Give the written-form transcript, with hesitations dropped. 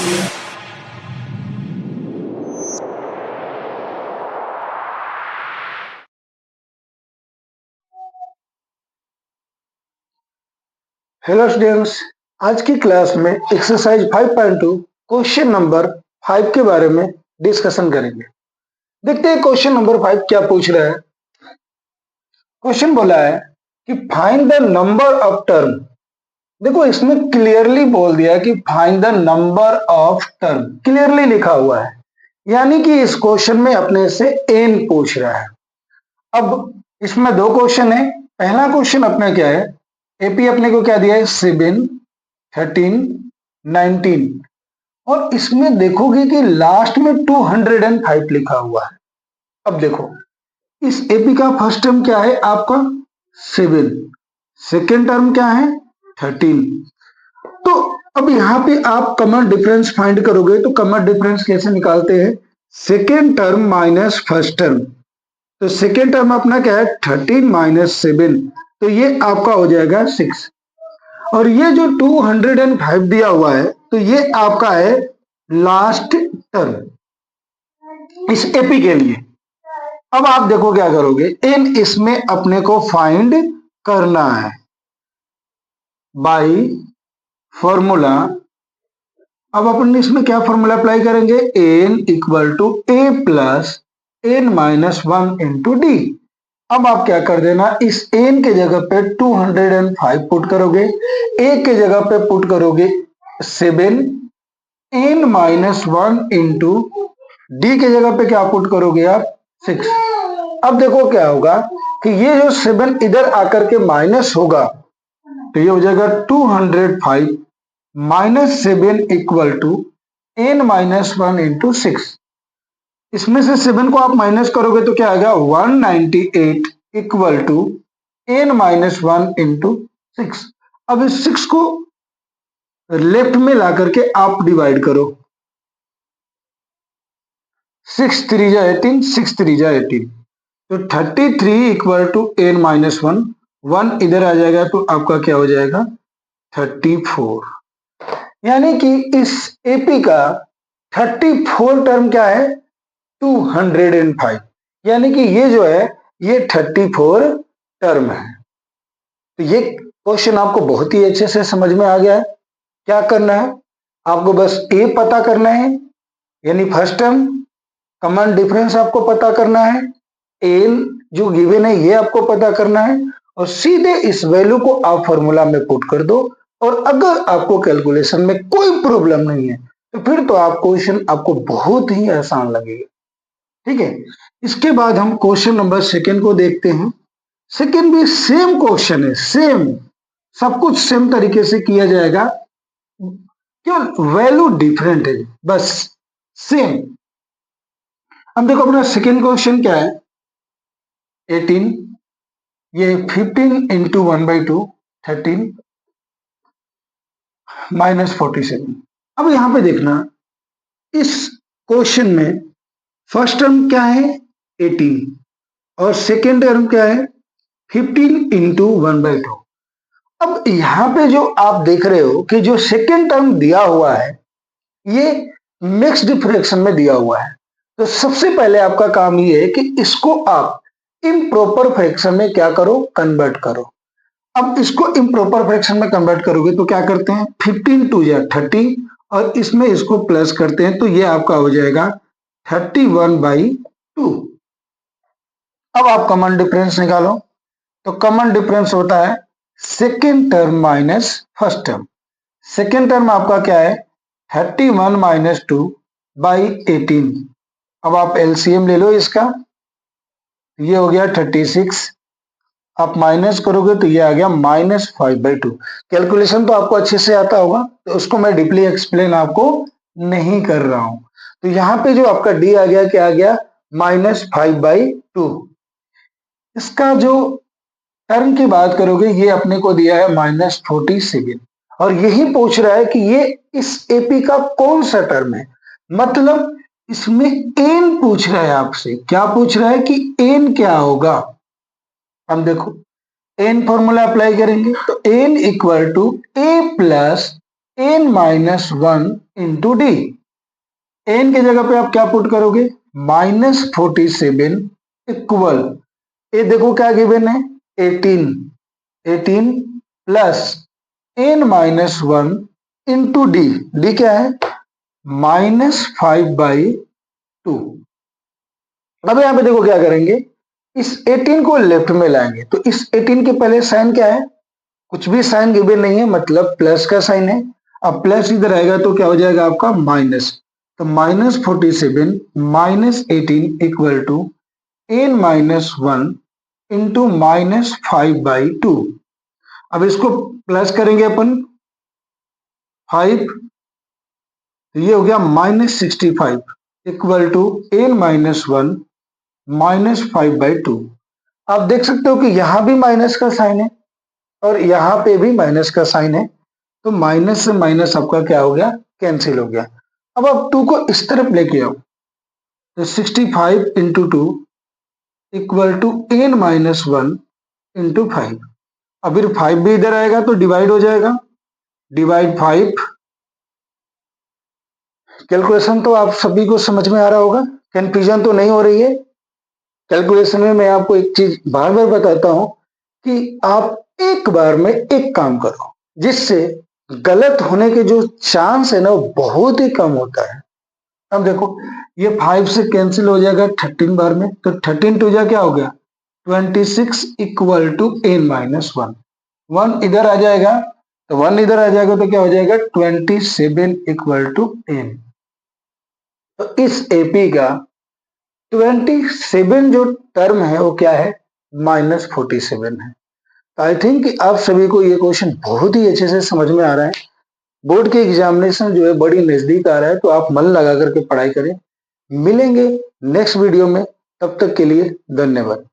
Hello students, आज की class में एक्सरसाइज 5.2 क्वेश्चन नंबर 5 के बारे में डिस्कशन करेंगे। देखते हैं क्वेश्चन नंबर 5 क्या पूछ रहा है। क्वेश्चन बोला है कि find the number of term. देखो इसमें क्लियरली बोल दिया कि find the number of term, clearly लिखा हुआ है, यानी कि इस क्वेश्चन में अपने से एन पूछ रहा है। अब इसमें दो क्वेश्चन है। पहला क्वेश्चन अपना क्या है, एपी अपने को क्या दिया है 7, 13, 19 और इसमें देखोगे कि लास्ट में 205 लिखा हुआ है। अब देखो इस एपी का फर्स्ट टर्म क्या है आपका 7, सेकेंड टर्म क्या है 13। तो अब यहाँ पे आप कॉमन डिफरेंस फाइंड करोगे तो कॉमन डिफरेंस कैसे निकालते हैं, second term minus first term. तो सेकेंड टर्म अपना क्या है 13 माइनस 7, तो ये आपका हो जाएगा 6 और ये जो 205 दिया हुआ है तो ये आपका है लास्ट टर्म इस एपी के लिए। अब आप देखो क्या करोगे, इन इसमें अपने को फाइंड करना है बाय फॉर्मूला। अब अपन इसमें क्या फॉर्मूला अप्लाई करेंगे, n equal to a plus n minus 1 into d. अब आप क्या कर देना, इस एन के जगह पे 205 पुट करोगे, ए के जगह पे पुट करोगे 7, एन माइनस 1 इंटू डी के जगह पे क्या पुट करोगे आप 6। अब देखो क्या होगा कि ये जो 7 इधर आकर के माइनस होगा तो ये हो जाएगा 205 minus 7 equal to n minus 1 into 6। इसमें से 7 को आप माइनस करोगे तो क्या आएगा 198 equal to n minus 1 into 6। अब इस 6 को लेफ्ट में ला करके आप डिवाइड करो, 6 3 जा 18, 6 3 जा 18, तो 33 इक्वल टू एन माइनस 1, 1 इधर आ जाएगा तो आपका क्या हो जाएगा 34। यानी कि इस एपी का 34 टर्म क्या है 205, यानी कि ये जो है ये 34 टर्म है। तो ये क्वेश्चन आपको बहुत ही अच्छे से समझ में आ गया है। क्या करना है आपको, बस ए पता करना है यानी फर्स्ट टर्म, कॉमन डिफरेंस आपको पता करना है, एन जो गिवन है ये आपको पता करना है और सीधे इस वैल्यू को आप फॉर्मूला में पुट कर दो। और अगर आपको कैलकुलेशन में कोई प्रॉब्लम नहीं है तो फिर तो आप क्वेश्चन आपको बहुत ही आसान लगेगा। ठीक है, इसके बाद हम क्वेश्चन नंबर सेकेंड को देखते हैं। सेकेंड भी सेम क्वेश्चन है, सेम सब कुछ सेम तरीके से किया जाएगा, क्यों वैल्यू डिफरेंट है बस सेम। अब देखो अपना सेकेंड क्वेश्चन क्या है 18, ये 15 इंटू 1/2 13 माइनस 47। अब यहां पे देखना इस क्वेश्चन में फर्स्ट टर्म क्या है 18 और सेकेंड टर्म क्या है 15 इंटू 1/2। अब यहां पे जो आप देख रहे हो कि जो सेकेंड टर्म दिया हुआ है ये मिक्स्ड फ्रैक्शन में दिया हुआ है। तो सबसे पहले आपका काम ये है कि इसको आप इम्प्रॉपर फ्रैक्शन में क्या करो, कन्वर्ट करो। अब इसको इम्प्रॉपर फ्रैक्शन में कन्वर्ट करोगे तो क्या करते हैं 15 टू या 30 और इसमें इसको प्लस करते हैं तो ये आपका हो जाएगा 31/2। अब आप कॉमन डिफरेंस निकालो तो कॉमन डिफरेंस होता है second term minus first term. Second term आपका क्या है 31 माइनस 2/18। अब आप एलसीएम ले लो इसका, ये हो गया 36, आप माइनस करोगे तो ये आ गया -5/2। कैलकुलेशन तो आपको अच्छे से आता होगा तो उसको मैं डीपली एक्सप्लेन आपको नहीं कर रहा हूं। तो यहाँ पे जो आपका डी आ गया क्या आ गया -5/2। इसका जो टर्म की बात करोगे ये अपने को दिया है -47 और यही पूछ रहा है कि ये इस एपी का कौन सा टर्म है। मतलब इसमें एन पूछ रहा है आपसे, क्या पूछ रहा है कि एन क्या होगा। हम देखो एन फॉर्मूला अप्लाई करेंगे तो n equal to a plus n minus 1 into d. n की जगह पे आप क्या पुट करोगे, -47 इक्वल, ये देखो क्या गिवन है, 18 plus n minus 1 into D. D क्या है, -5/2। अब यहाँ पे देखो क्या करेंगे, इस 18 को लेफ्ट में लाएंगे, तो इस 18 के पहले साइन क्या है, कुछ भी साइन गिवन नहीं है, मतलब प्लस का साइन है। अब प्लस इधर आएगा तो क्या हो जाएगा आपका माइनस, तो -47 minus 18 equal to n minus 1 into -5/2। अब इसको प्लस करेंगे अपन 5, तो ये हो गया -65 इक्वल टू n माइनस 1 -5/2। आप देख सकते हो कि यहां भी माइनस का साइन है और यहां पे भी माइनस का साइन है, तो माइनस से माइनस आपका क्या हो गया, कैंसिल हो गया। अब आप 2 को इस तरफ लेके आओ, तो 65 into 2 equal to n minus 1 into 5। अब फिर 5 भी इधर आएगा तो डिवाइड हो जाएगा, डिवाइड 5। कैलकुलेशन तो आप सभी को समझ में आ रहा होगा, कंफ्यूजन तो नहीं हो रही है। कैलकुलेशन में मैं आपको एक चीज बार बार बताता हूं कि आप एक बार में एक काम करो, जिससे गलत होने के जो चांस है ना वो बहुत ही कम होता है। अब देखो ये 5 से कैंसिल हो जाएगा 13 बार में, तो 13 टू जा क्या हो गया 26 इक्वल टू n माइनस 1। 1 इधर आ जाएगा, तो 1 इधर आ जाएगा तो क्या हो जाएगा 27 इक्वल टू n। तो इस एपी का 27 जो टर्म है वो क्या है, -47 है। आई थिंक आप सभी को ये क्वेश्चन बहुत ही अच्छे से समझ में आ रहा है। बोर्ड के एग्जामिनेशन जो है बड़ी नजदीक आ रहा है, तो आप मन लगा करके पढ़ाई करें। मिलेंगे नेक्स्ट वीडियो में, तब तक के लिए धन्यवाद।